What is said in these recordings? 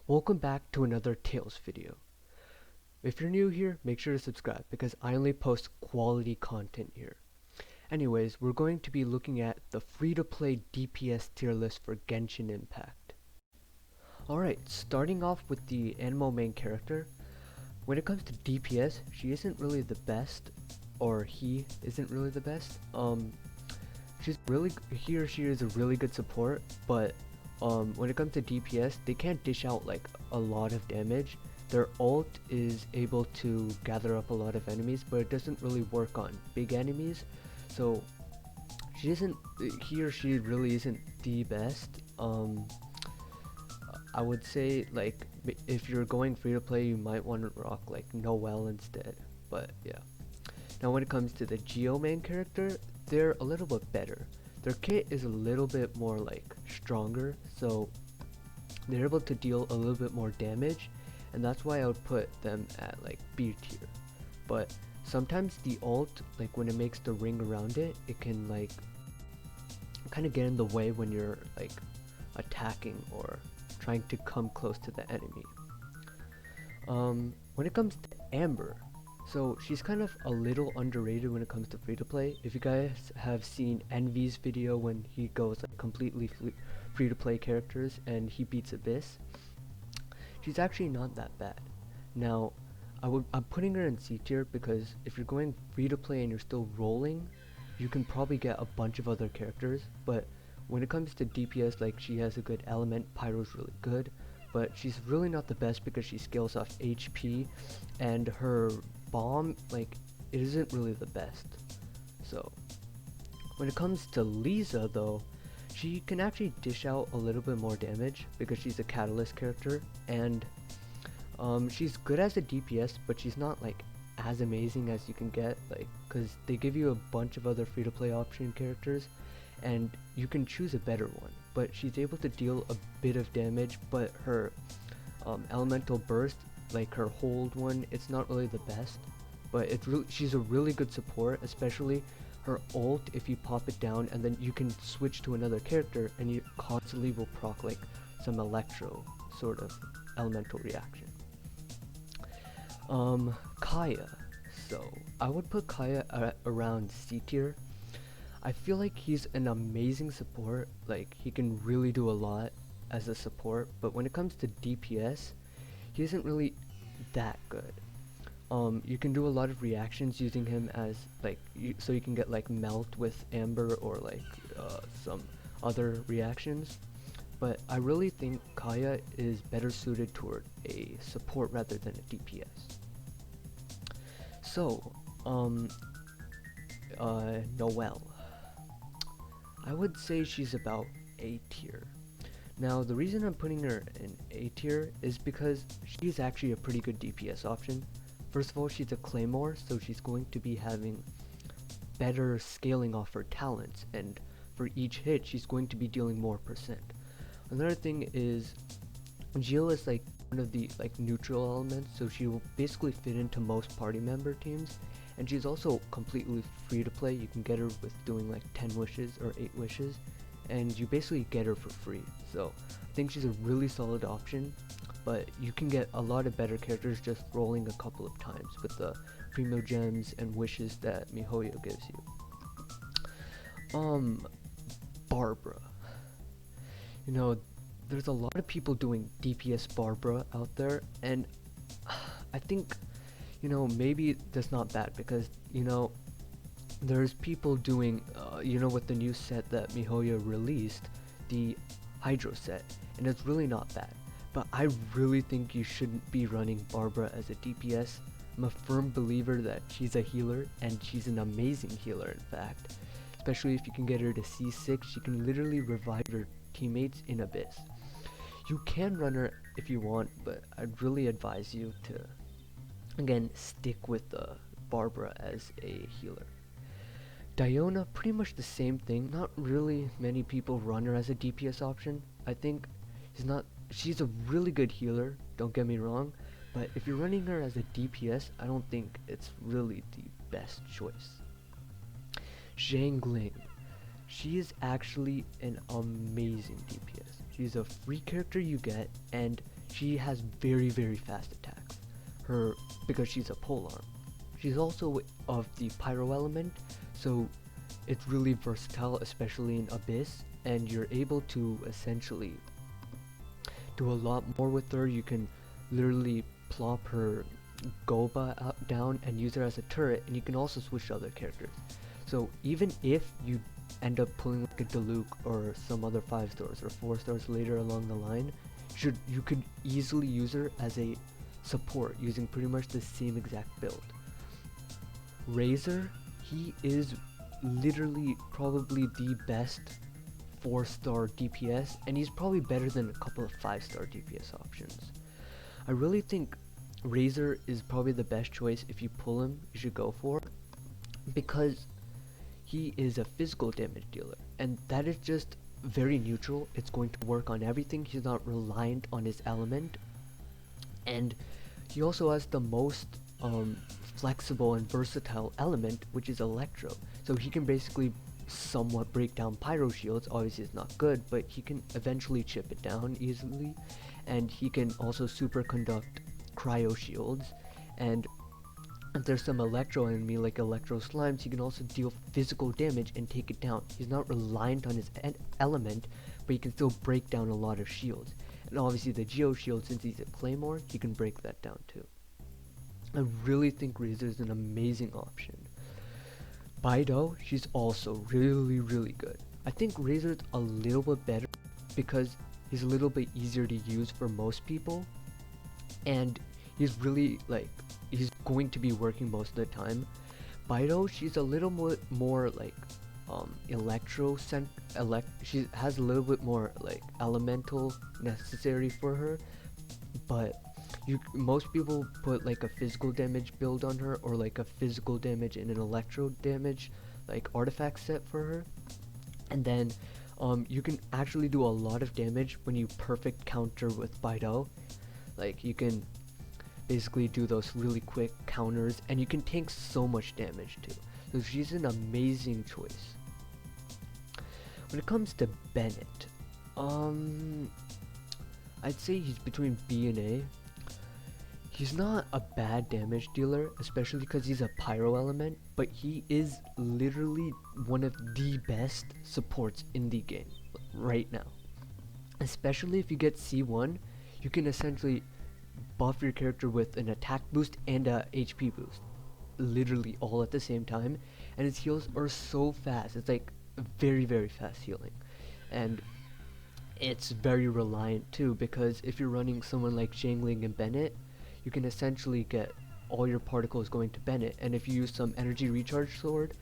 Welcome back to another Tales video. If you're new here, make sure to subscribe because I only post quality content here. Anyways, we're going to be looking at the free-to-play DPS tier list for Genshin Impact. Alright, starting off with the Anemo main character. When it comes to DPS, she isn't really the best, or he isn't really the best. He or she is a really good support, but when it comes to DPS, they can't dish out like a lot of damage. Their ult is able to gather up a lot of enemies, but it doesn't really work on big enemies. So he or she really isn't the best. I would say like if you're going free to play, you might want to rock like Noelle instead. But yeah. Now when it comes to the Geo main character, they're a little bit better. Their kit is a little bit more like stronger, so they're able to deal a little bit more damage, and that's why I would put them at like B tier. But sometimes the ult, like when it makes the ring around it, it can like kind of get in the way when you're like attacking or trying to come close to the enemy. When it comes to Amber, so she's kind of a little underrated when it comes to free to play. If you guys have seen Envy's video when he goes like completely free to play characters and he beats Abyss, she's actually not that bad. Now, I'm putting her in C tier because if you're going free to play and you're still rolling, you can probably get a bunch of other characters. But when it comes to DPS, like she has a good element, Pyro's really good, but she's really not the best because she scales off HP, and her bomb, like, it isn't really the best. So when it comes to Lisa though, she can actually dish out a little bit more damage because she's a catalyst character, and she's good as a DPS, but she's not like as amazing as you can get, like, because they give you a bunch of other free to play option characters and you can choose a better one. But she's able to deal a bit of damage, but her elemental burst, like her hold one, it's not really the best, but she's a really good support, especially her ult. If you pop it down and then you can switch to another character and you constantly will proc like some electro sort of elemental reaction. Kaeya, so I would put Kaeya around C tier. I feel like he's an amazing support, like he can really do a lot as a support, but when it comes to DPS, he isn't really that good. You can do a lot of reactions using him as like, so you can get like melt with Amber or like some other reactions, but I really think Kaeya is better suited toward a support rather than a DPS. So, Noelle. I would say she's about A tier. Now, the reason I'm putting her in A tier is because she's actually a pretty good DPS option. First of all, she's a Claymore, so she's going to be having better scaling off her talents, and for each hit, she's going to be dealing more %. Another thing is, Geo is like one of the like neutral elements, so she will basically fit into most party member teams, and she's also completely free to play. You can get her with doing like 10 wishes or 8 wishes, and you basically get her for free. So I think she's a really solid option, but you can get a lot of better characters just rolling a couple of times with the primo gems and wishes that MiHoYo gives you. Barbara. You know, there's a lot of people doing DPS Barbara out there, and I think, you know, maybe that's not bad because, you know, there's people doing, you know, with the new set that MiHoYo released, the Hydro set, and it's really not bad. But I really think you shouldn't be running Barbara as a DPS. I'm a firm believer that she's a healer, and she's an amazing healer in fact. Especially if you can get her to C6, she can literally revive her teammates in Abyss. You can run her if you want, but I'd really advise you to, again, stick with Barbara as a healer. Diona, pretty much the same thing. Not really many people run her as a DPS option. I think she's a really good healer, don't get me wrong, but if you're running her as a DPS, I don't think it's really the best choice. Xiangling. She is actually an amazing DPS. She's a free character you get, and she has very fast attacks. Because she's a polearm. She's also of the pyro element, so it's really versatile, especially in Abyss, and you're able to essentially do a lot more with her. You can literally plop her Goba down and use her as a turret, and you can also switch to other characters. So even if you end up pulling like a Diluc or some other 5 stars or 4 stars later along the line, you could easily use her as a support using pretty much the same exact build. Razor, he is literally probably the best 4-star DPS, and he's probably better than a couple of 5-star DPS options. I really think Razor is probably the best choice. If you pull him, you should go for, because he is a physical damage dealer, and that is just very neutral. It's going to work on everything. He's not reliant on his element, and he also has the most flexible and versatile element, which is Electro. So he can basically somewhat break down pyro shields. Obviously it's not good, but he can eventually chip it down easily, and he can also superconduct cryo shields, and if there's some electro enemy like electro slimes, he can also deal physical damage and take it down. He's not reliant on his element, but he can still break down a lot of shields. And obviously the Geo shield, since he's a claymore, he can break that down too. I really think Razor is an amazing option. Beidou, she's also really good. I think Razor's a little bit better because he's a little bit easier to use for most people, and he's really like, he's going to be working most of the time. Beidou, she's a little more like she has a little bit more like elemental necessary for her, but most people put like a physical damage build on her, or like a physical damage and an electro damage like artifact set for her, and then you can actually do a lot of damage when you perfect counter with Beidou. Like you can basically do those really quick counters, and you can tank so much damage too. So she's an amazing choice. When it comes to Bennett, I'd say he's between B and A. He's not a bad damage dealer, especially because he's a pyro element, but he is literally one of the best supports in the game right now. Especially if you get C1, you can essentially buff your character with an attack boost and a HP boost, literally all at the same time, and his heals are so fast. It's like very fast healing, and it's very reliant too, because if you're running someone like Xiangling and Bennett, you can essentially get all your particles going to Bennett, and if you use some energy recharge sword,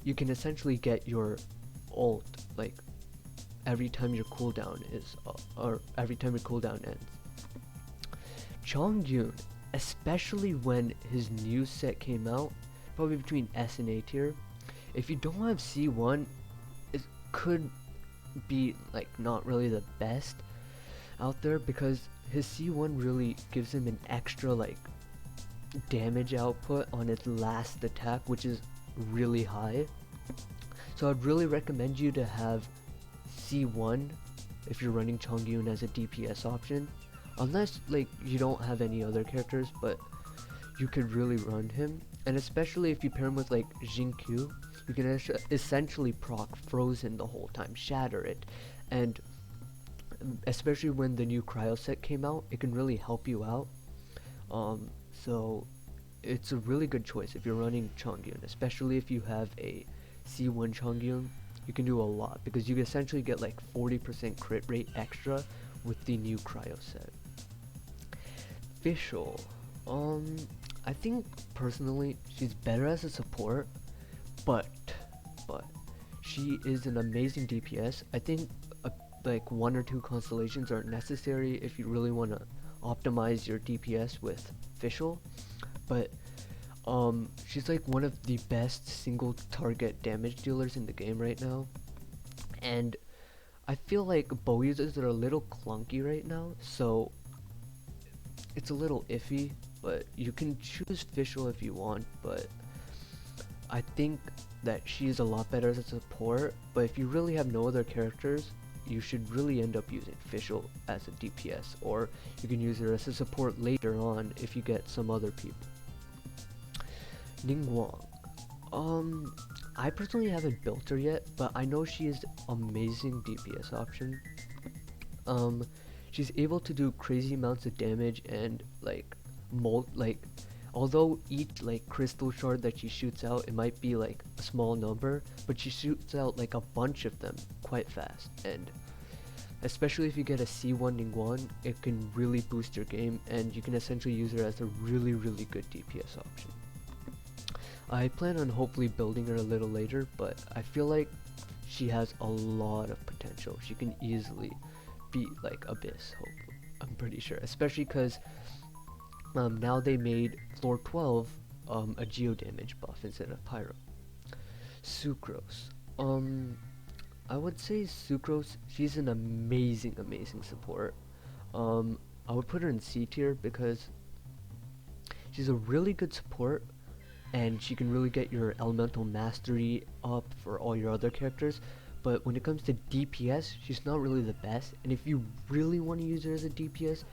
you can essentially get your ult like every time your cooldown is or every time your cooldown ends. Chongyun, especially when his new set came out, probably between S and A tier. If you don't have C1, it could be like not really the best out there, because his C1 really gives him an extra like damage output on his last attack, which is really high. So I'd really recommend you to have C1 if you're running Chongyun as a DPS option, unless like you don't have any other characters, but you could really run him. And especially if you pair him with like Xingqiu, you can essentially proc Frozen the whole time, shatter it, and especially when the new cryo set came out, it can really help you out. So it's a really good choice if you're running Chongyun, especially if you have a C1 Chongyun. You can do a lot, because you essentially get like 40% crit rate extra with the new cryo set. Fischl, I think personally she's better as a support, but she is an amazing DPS. I think like 1 or 2 constellations are necessary if you really want to optimize your DPS with Fischl, but she's like one of the best single target damage dealers in the game right now, and I feel like bow users are a little clunky right now, so it's a little iffy, but you can choose Fischl if you want, but I think that she's a lot better as a support. But if you really have no other characters, you should really end up using Fischl as a DPS, or you can use her as a support later on if you get some other people. Ningguang. I personally haven't built her yet, but I know she is amazing DPS option. She's able to do crazy amounts of damage and although each crystal shard that she shoots out, it might be like a small number, but she shoots out like a bunch of them quite fast, and especially if you get a C1 Ningguang, it can really boost your game, and you can essentially use her as a really good DPS option. I plan on hopefully building her a little later, but I feel like she has a lot of potential. She can easily beat like Abyss, hopefully. I'm pretty sure, especially because now they made floor 12 a geo damage buff instead of pyro. Sucrose. I would say Sucrose, she's an amazing support. I would put her in C tier because she's a really good support, and she can really get your elemental mastery up for all your other characters. But when it comes to DPS, she's not really the best, and if you really want to use her as a DPS,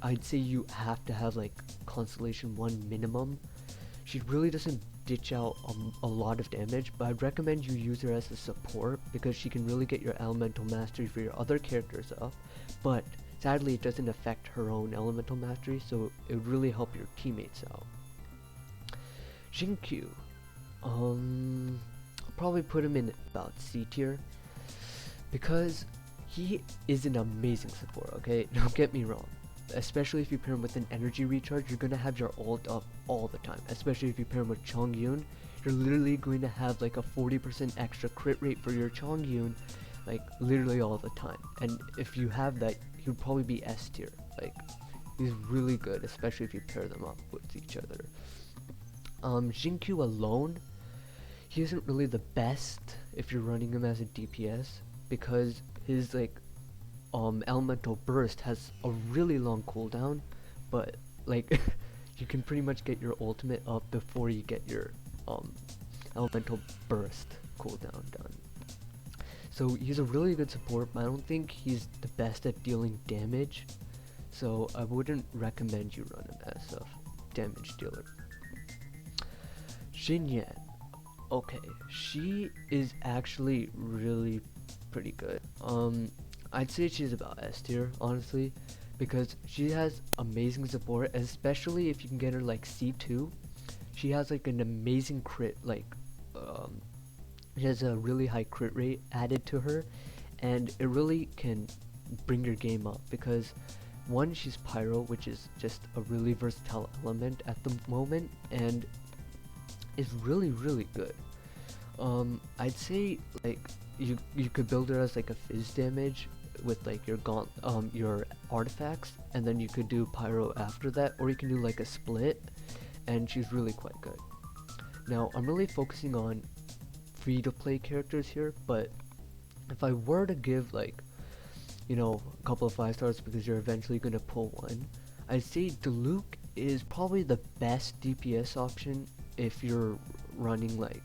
I'd say you have to have like Constellation 1 minimum. She really doesn't ditch out a lot of damage, but I'd recommend you use her as a support because she can really get your elemental mastery for your other characters up, but sadly it doesn't affect her own elemental mastery, so it would really help your teammates out. Xingqiu. I'll probably put him in about C tier because he is an amazing support, okay? Don't get me wrong. Especially if you pair him with an energy recharge, you're gonna have your ult up all the time. Especially if you pair him with Chongyun, you're literally going to have like a 40% extra crit rate for your Chongyun, like literally all the time. And if you have that, he'd probably be S tier. Like, he's really good, especially if you pair them up with each other. Xingqiu alone, he isn't really the best if you're running him as a DPS because his elemental burst has a really long cooldown, but like you can pretty much get your ultimate up before you get your elemental burst cooldown done. So he's a really good support, but I don't think he's the best at dealing damage, so I wouldn't recommend you run him as a damage dealer. Xinyan. Okay, she is actually really pretty good. I'd say she's about S tier, honestly, because she has amazing support, especially if you can get her like C2. She has like an amazing crit, she has a really high crit rate added to her, and it really can bring your game up because one, she's pyro, which is just a really versatile element at the moment, and is really good. I'd say like you could build her as like a fizz damage with like your artifacts, and then you could do pyro after that, or you can do like a split, and she's really quite good. Now I'm really focusing on free to play characters here, but if I were to give like, you know, a couple of 5 stars because you're eventually gonna pull one, I'd say Diluc is probably the best DPS option if you're running like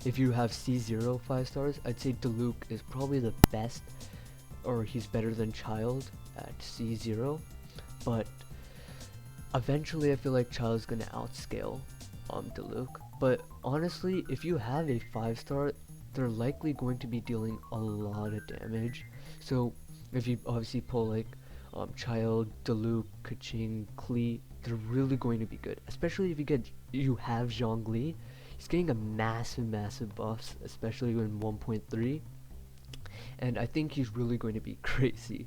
if you have C0 5 stars. I'd say Diluc is probably the best, or he's better than Child at C0, but eventually I feel like Child's gonna outscale Diluc. But honestly, if you have a 5 star, they're likely going to be dealing a lot of damage. So if you obviously pull like Child, Diluc, Keqing, Klee, they're really going to be good. Especially if you have Xiangling. He's getting a massive buffs, especially in 1.3, and I think he's really going to be crazy.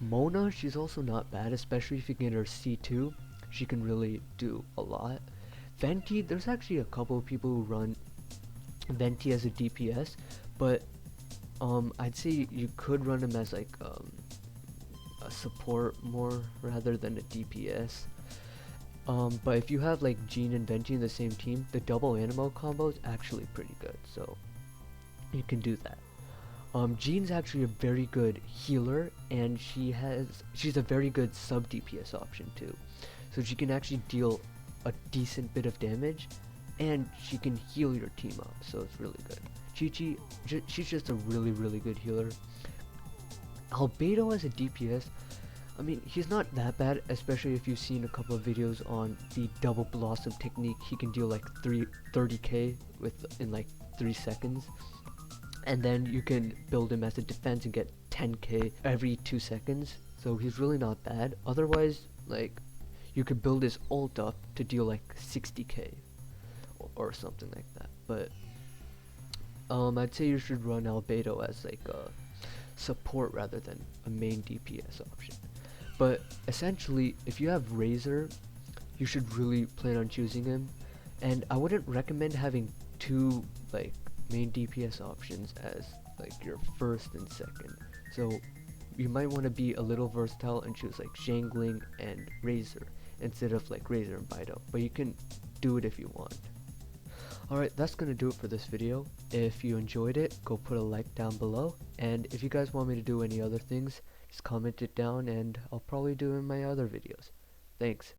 Mona, she's also not bad, especially if you get her C2. She can really do a lot. Venti, there's actually a couple of people who run Venti as a DPS, but I'd say you could run him as like a support more rather than a DPS. But if you have like Jean and Venti in the same team, the double Anemo combo is actually pretty good, so you can do that. Jean's actually a very good healer, and she's a very good sub DPS option too. So she can actually deal a decent bit of damage, and she can heal your team up, so it's really good. Chi-Chi, she's just a really good healer. Beidou as a DPS, I mean, he's not that bad, especially if you've seen a couple of videos on the double blossom technique. He can deal like 30k in like 3 seconds. And then you can build him as a defense and get 10k every 2 seconds. So he's really not bad. Otherwise, like, you could build his ult up to deal like 60k or something like that. But I'd say you should run Beidou as like a support rather than a main DPS option. But essentially, if you have Razor, you should really plan on choosing him. And I wouldn't recommend having 2 like main DPS options as like your first and second. So you might want to be a little versatile and choose like Xiangling and Razor instead of like Razor and Beidou. But you can do it if you want. Alright, that's gonna do it for this video. If you enjoyed it, go put a like down below. And if you guys want me to do any other things, just comment it down and I'll probably do it in my other videos. Thanks.